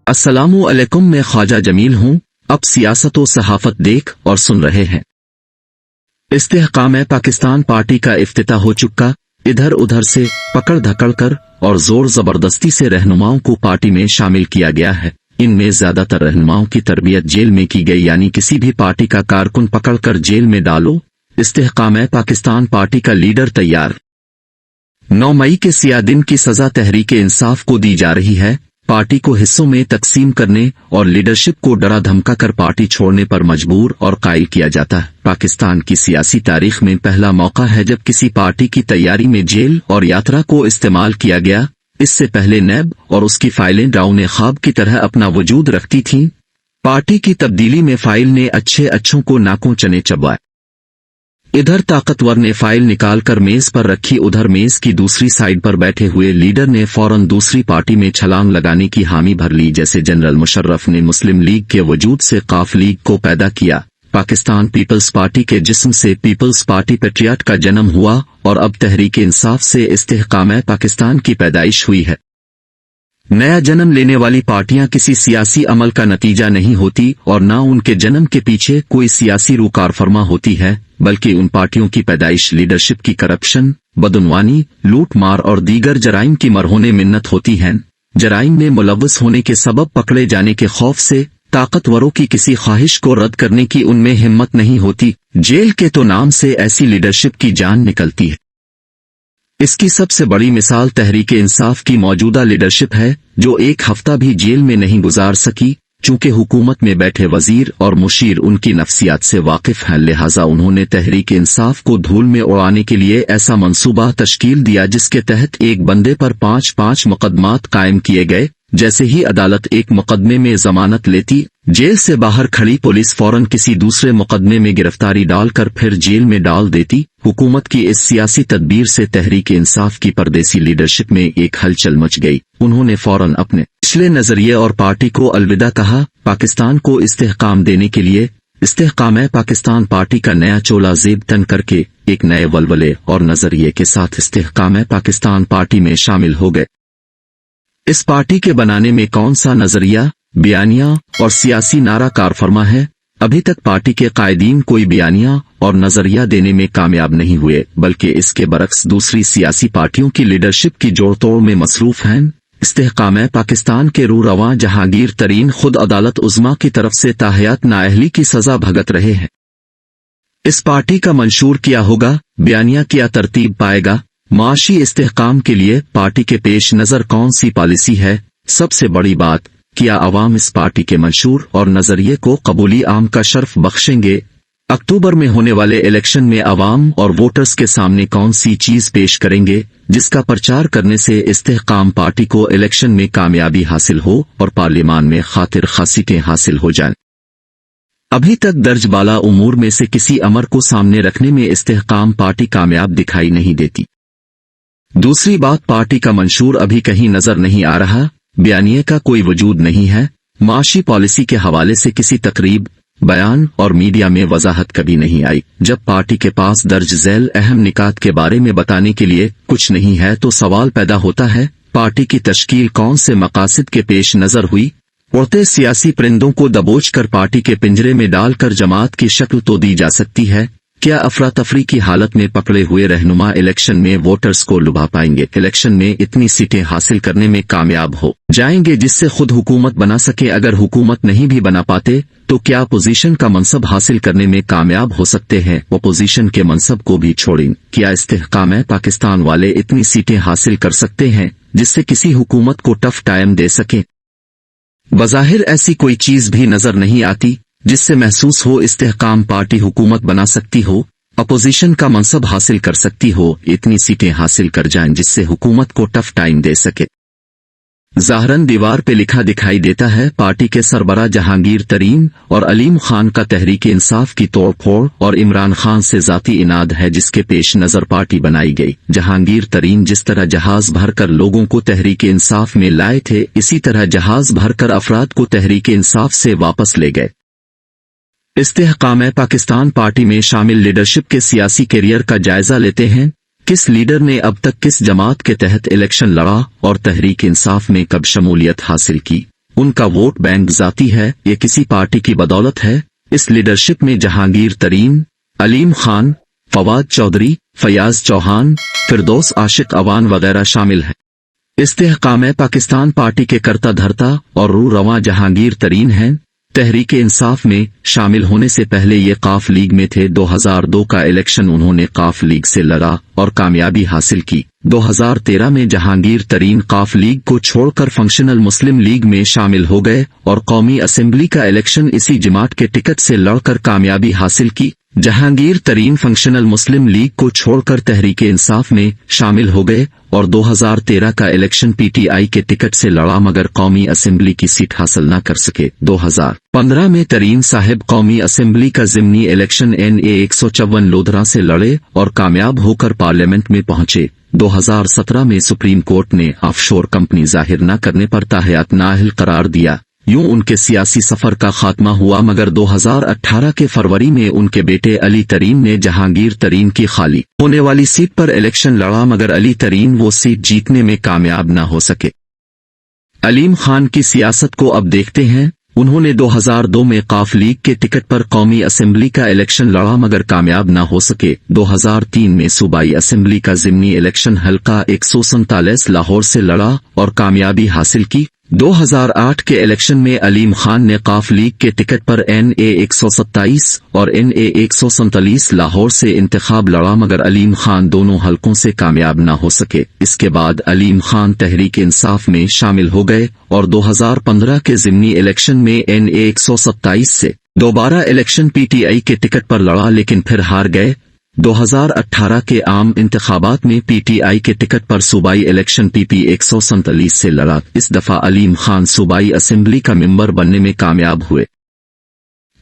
السلام علیکم، میں خواجہ جمیل ہوں۔ اب سیاست و صحافت دیکھ اور سن رہے ہیں۔ استحکام پاکستان پارٹی کا افتتاح ہو چکا۔ ادھر ادھر سے پکڑ دھکڑ کر اور زور زبردستی سے رہنماؤں کو پارٹی میں شامل کیا گیا ہے۔ ان میں زیادہ تر رہنماؤں کی تربیت جیل میں کی گئی، یعنی کسی بھی پارٹی کا کارکن پکڑ کر جیل میں ڈالو۔ استحکام پاکستان پارٹی کا لیڈر تیار۔ 9 مئی کے سیاہ دن کی سزا تحریک انصاف کو دی جا رہی ہے۔ پارٹی کو حصوں میں تقسیم کرنے اور لیڈرشپ کو ڈرا دھمکا کر پارٹی چھوڑنے پر مجبور اور قائل کیا جاتا ہے۔ پاکستان کی سیاسی تاریخ میں پہلا موقع ہے جب کسی پارٹی کی تیاری میں جیل اور یاترا کو استعمال کیا گیا۔ اس سے پہلے نیب اور اس کی فائلیں ڈراؤنے خواب کی طرح اپنا وجود رکھتی تھیں۔ پارٹی کی تبدیلی میں فائل نے اچھوں کو ناکوں چنے چبوائے۔ ادھر طاقتور نے فائل نکال کر میز پر رکھی، ادھر میز کی دوسری سائیڈ پر بیٹھے ہوئے لیڈر نے فوراً دوسری پارٹی میں چھلانگ لگانے کی حامی بھر لی، جیسے جنرل مشرف نے مسلم لیگ کے وجود سے قاف لیگ کو پیدا کیا۔ پاکستان پیپلز پارٹی کے جسم سے پیپلز پارٹی پیٹریاٹ کا جنم ہوا اور اب تحریک انصاف سے استحکام پاکستان کی پیدائش ہوئی ہے۔ نیا جنم لینے والی پارٹیاں کسی سیاسی عمل کا نتیجہ نہیں ہوتی اور نہ ان کے جنم کے پیچھے کوئی سیاسی روح کارفرما ہوتی ہے، بلکہ ان پارٹیوں کی پیدائش لیڈرشپ کی کرپشن، بدعنوانی، لوٹ مار اور دیگر جرائم کی مرہون منت ہوتی ہیں۔ جرائم میں ملوث ہونے کے سبب پکڑے جانے کے خوف سے طاقتوروں کی کسی خواہش کو رد کرنے کی ان میں ہمت نہیں ہوتی۔ جیل کے تو نام سے ایسی لیڈرشپ کی جان نکلتی ہے۔ اس کی سب سے بڑی مثال تحریک انصاف کی موجودہ لیڈرشپ ہے، جو ایک ہفتہ بھی جیل میں نہیں گزار سکی۔ چونکہ حکومت میں بیٹھے وزیر اور مشیر ان کی نفسیات سے واقف ہیں، لہٰذا انہوں نے تحریک انصاف کو دھول میں اڑانے کے لیے ایسا منصوبہ تشکیل دیا جس کے تحت ایک بندے پر 5 مقدمات قائم کیے گئے۔ جیسے ہی عدالت ایک مقدمے میں ضمانت لیتی، جیل سے باہر کھڑی پولیس فوراً کسی دوسرے مقدمے میں گرفتاری ڈال کر پھر جیل میں ڈال دیتی۔ حکومت کی اس سیاسی تدبیر سے تحریک انصاف کی پردیسی لیڈرشپ میں ایک ہلچل مچ گئی۔ انہوں نے فوراً اپنے پچھلے نظریے اور پارٹی کو الوداع کہا۔ پاکستان کو استحکام دینے کے لیے استحکام پاکستان پارٹی کا نیا چولا زیب تن کر کے ایک نئے ولولے اور نظریے کے ساتھ استحکام پاکستان پارٹی میں شامل ہو گئے۔ اس پارٹی کے بنانے میں کون سا نظریہ، بیانیہ اور سیاسی نعرہ کارفرما ہے؟ ابھی تک پارٹی کے قائدین کوئی بیانیہ اور نظریہ دینے میں کامیاب نہیں ہوئے، بلکہ اس کے برعکس دوسری سیاسی پارٹیوں کی لیڈرشپ کی جوڑ توڑ میں مصروف ہیں۔ استحکام پاکستان کے روح رواں جہانگیر ترین خود عدالت عظمیٰ کی طرف سے تاحیات نااہلی کی سزا بھگت رہے ہیں۔ اس پارٹی کا منشور کیا ہوگا، بیانیہ کیا ترتیب پائے گا؟ معاشی استحکام کے لیے پارٹی کے پیش نظر کون سی پالیسی ہے؟ سب سے بڑی بات، کیا عوام اس پارٹی کے منشور اور نظریے کو قبولی عام کا شرف بخشیں گے؟ اکتوبر میں ہونے والے الیکشن میں عوام اور ووٹرز کے سامنے کون سی چیز پیش کریں گے جس کا پرچار کرنے سے استحکام پارٹی کو الیکشن میں کامیابی حاصل ہو اور پارلیمان میں خاطر خواہ سیٹیں حاصل ہو جائیں؟ ابھی تک درج بالا امور میں سے کسی امر کو سامنے رکھنے میں استحکام پارٹی کامیاب دکھائی نہیں دیتی۔ دوسری بات، پارٹی کا منشور ابھی کہیں نظر نہیں آ رہا، بیانیے کا کوئی وجود نہیں ہے۔ معاشی پالیسی کے حوالے سے کسی تقریب، بیان اور میڈیا میں وضاحت کبھی نہیں آئی۔ جب پارٹی کے پاس درج ذیل اہم نکات کے بارے میں بتانے کے لیے کچھ نہیں ہے تو سوال پیدا ہوتا ہے، پارٹی کی تشکیل کون سے مقاصد کے پیش نظر ہوئی؟ اڑتے سیاسی پرندوں کو دبوچ کر پارٹی کے پنجرے میں ڈال کر جماعت کی شکل تو دی جا سکتی ہے، کیا افراتفری کی حالت میں پکڑے ہوئے رہنما الیکشن میں ووٹرز کو لبھا پائیں گے؟ الیکشن میں اتنی سیٹیں حاصل کرنے میں کامیاب ہو جائیں گے جس سے خود حکومت بنا سکے؟ اگر حکومت نہیں بھی بنا پاتے تو کیا اپوزیشن کا منصب حاصل کرنے میں کامیاب ہو سکتے ہیں؟ اپوزیشن کے منصب کو بھی چھوڑیں، کیا استحکام پاکستان والے اتنی سیٹیں حاصل کر سکتے ہیں جس سے کسی حکومت کو ٹف ٹائم دے سکیں؟ بظاہر ایسی کوئی چیز بھی نظر نہیں آتی جس سے محسوس ہو استحکام پارٹی حکومت بنا سکتی ہو، اپوزیشن کا منصب حاصل کر سکتی ہو، اتنی سیٹیں حاصل کر جائیں جس سے حکومت کو ٹف ٹائم دے سکے۔ ظاہراً دیوار پہ لکھا دکھائی دیتا ہے، پارٹی کے سربراہ جہانگیر ترین اور علیم خان کا تحریک انصاف کی توڑ پھوڑ اور عمران خان سے ذاتی اناد ہے جس کے پیش نظر پارٹی بنائی گئی۔ جہانگیر ترین جس طرح جہاز بھر کر لوگوں کو تحریک انصاف میں لائے تھے، اسی طرح جہاز بھر کر افراد کو تحریک انصاف سے واپس لے گئے۔ استحکام پاکستان پارٹی میں شامل لیڈرشپ کے سیاسی کیریئر کا جائزہ لیتے ہیں۔ کس لیڈر نے اب تک کس جماعت کے تحت الیکشن لڑا اور تحریک انصاف میں کب شمولیت حاصل کی؟ ان کا ووٹ بینک ذاتی ہے یہ کسی پارٹی کی بدولت ہے؟ اس لیڈرشپ میں جہانگیر ترین، علیم خان، فواد چودھری، فیاض چوہان، فردوس عاشق اوان وغیرہ شامل ہیں۔ استحکام پاکستان پارٹی کے کرتا دھرتا اور روح رواں جہانگیر ترین ہیں۔ تحریک انصاف میں شامل ہونے سے پہلے یہ قاف لیگ میں تھے۔ 2002 کا الیکشن انہوں نے قاف لیگ سے لڑا اور کامیابی حاصل کی۔ 2013 میں جہانگیر ترین قاف لیگ کو چھوڑ کر فنکشنل مسلم لیگ میں شامل ہو گئے اور قومی اسمبلی کا الیکشن اسی جماعت کے ٹکٹ سے لڑ کر کامیابی حاصل کی۔ جہانگیر ترین فنکشنل مسلم لیگ کو چھوڑ کر تحریک انصاف میں شامل ہو گئے اور 2013 کا الیکشن پی ٹی آئی کے ٹکٹ سے لڑا مگر قومی اسمبلی کی سیٹ حاصل نہ کر سکے۔ 2015 میں ترین صاحب قومی اسمبلی کا ضمنی الیکشن NA 154 لودھرا سے لڑے اور کامیاب ہو کر پارلیمنٹ میں پہنچے۔ 2017 میں سپریم کورٹ نے آف شور کمپنی ظاہر نہ کرنے پر تاحیات نااہل قرار دیا۔ یوں ان کے سیاسی سفر کا خاتمہ ہوا مگر 2018 کے فروری میں ان کے بیٹے علی ترین نے جہانگیر ترین کی خالی ہونے والی سیٹ پر الیکشن لڑا مگر علی ترین وہ سیٹ جیتنے میں کامیاب نہ ہو سکے۔ علیم خان کی سیاست کو اب دیکھتے ہیں۔ انہوں نے 2002 میں قاف لیگ کے ٹکٹ پر قومی اسمبلی کا الیکشن لڑا مگر کامیاب نہ ہو سکے۔ 2003 میں صوبائی اسمبلی کا ضمنی الیکشن حلقہ 147 لاہور سے لڑا اور کامیابی حاصل کی۔ 2008 کے الیکشن میں علیم خان نے قاف لیگ کے ٹکٹ پر NA 127 اور NA 147 لاہور سے انتخاب لڑا مگر علیم خان دونوں حلقوں سے کامیاب نہ ہو سکے۔ اس کے بعد علیم خان تحریک انصاف میں شامل ہو گئے اور 2015 کے ضمنی الیکشن میں NA 127 سے دوبارہ الیکشن PTI کے ٹکٹ پر لڑا لیکن پھر ہار گئے۔ 2018 کے عام انتخابات میں PTI کے ٹکٹ پر صوبائی الیکشن PP 147 سے لڑا۔ اس دفعہ علیم خان صوبائی اسمبلی کا ممبر بننے میں کامیاب ہوئے۔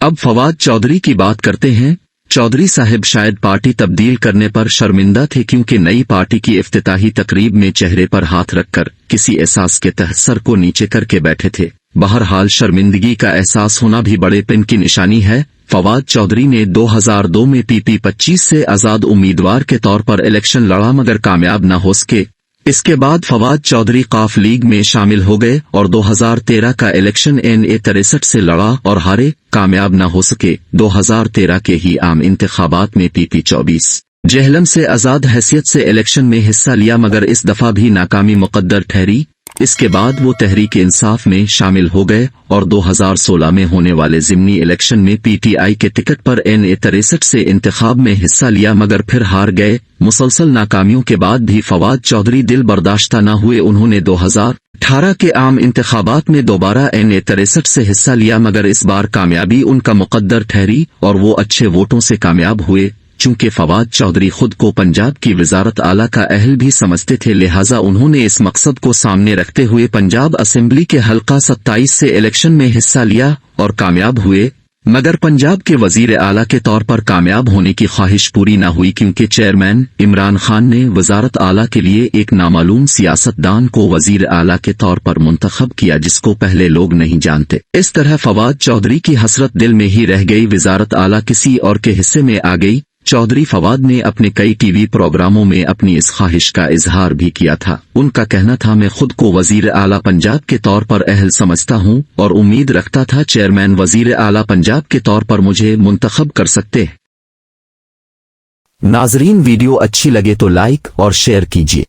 اب فواد چودھری کی بات کرتے ہیں۔ چودھری صاحب شاید پارٹی تبدیل کرنے پر شرمندہ تھے کیونکہ نئی پارٹی کی افتتاحی تقریب میں چہرے پر ہاتھ رکھ کر کسی احساس کے تحت سر کو نیچے کر کے بیٹھے تھے۔ بہرحال شرمندگی کا احساس ہونا بھی بڑے پن کی نشانی ہے۔ فواد چودھری نے 2002 میں PP 25 سے آزاد امیدوار کے طور پر الیکشن لڑا مگر کامیاب نہ ہو سکے۔ اس کے بعد فواد چودھری قاف لیگ میں شامل ہو گئے اور 2013 کا الیکشن NA 63 سے لڑا اور ہارے، کامیاب نہ ہو سکے۔ 2013 کے ہی عام انتخابات میں PP 24 جہلم سے آزاد حیثیت سے الیکشن میں حصہ لیا مگر اس دفعہ بھی ناکامی مقدر ٹھہری۔ اس کے بعد وہ تحریک انصاف میں شامل ہو گئے اور 2016 میں ہونے والے ضمنی الیکشن میں PTI کے ٹکٹ پر NA 63 سے انتخاب میں حصہ لیا مگر پھر ہار گئے۔ مسلسل ناکامیوں کے بعد بھی فواد چودھری دل برداشتہ نہ ہوئے۔ انہوں نے 2018 کے عام انتخابات میں دوبارہ NA 63 سے حصہ لیا مگر اس بار کامیابی ان کا مقدر ٹھہری اور وہ اچھے ووٹوں سے کامیاب ہوئے۔ چونکہ فواد چودھری خود کو پنجاب کی وزارت اعلیٰ کا اہل بھی سمجھتے تھے لہٰذا انہوں نے اس مقصد کو سامنے رکھتے ہوئے پنجاب اسمبلی کے حلقہ 27 سے الیکشن میں حصہ لیا اور کامیاب ہوئے مگر پنجاب کے وزیر اعلیٰ کے طور پر کامیاب ہونے کی خواہش پوری نہ ہوئی کیونکہ چیئرمین عمران خان نے وزارت اعلیٰ کے لیے ایک نامعلوم سیاستدان کو وزیر اعلیٰ کے طور پر منتخب کیا جس کو پہلے لوگ نہیں جانتے۔ اس طرح فواد چودھری کی حسرت دل میں ہی رہ گئی، وزارت اعلیٰ کسی اور کے حصے میں آ گئی۔ چودھری فواد نے اپنے کئی ٹی وی پروگراموں میں اپنی اس خواہش کا اظہار بھی کیا تھا۔ ان کا کہنا تھا میں خود کو وزیر اعلیٰ پنجاب کے طور پر اہل سمجھتا ہوں اور امید رکھتا تھا چیئرمین وزیر اعلیٰ پنجاب کے طور پر مجھے منتخب کر سکتے ہیں۔ ناظرین ویڈیو اچھی لگے تو لائک اور شیئر کیجیے۔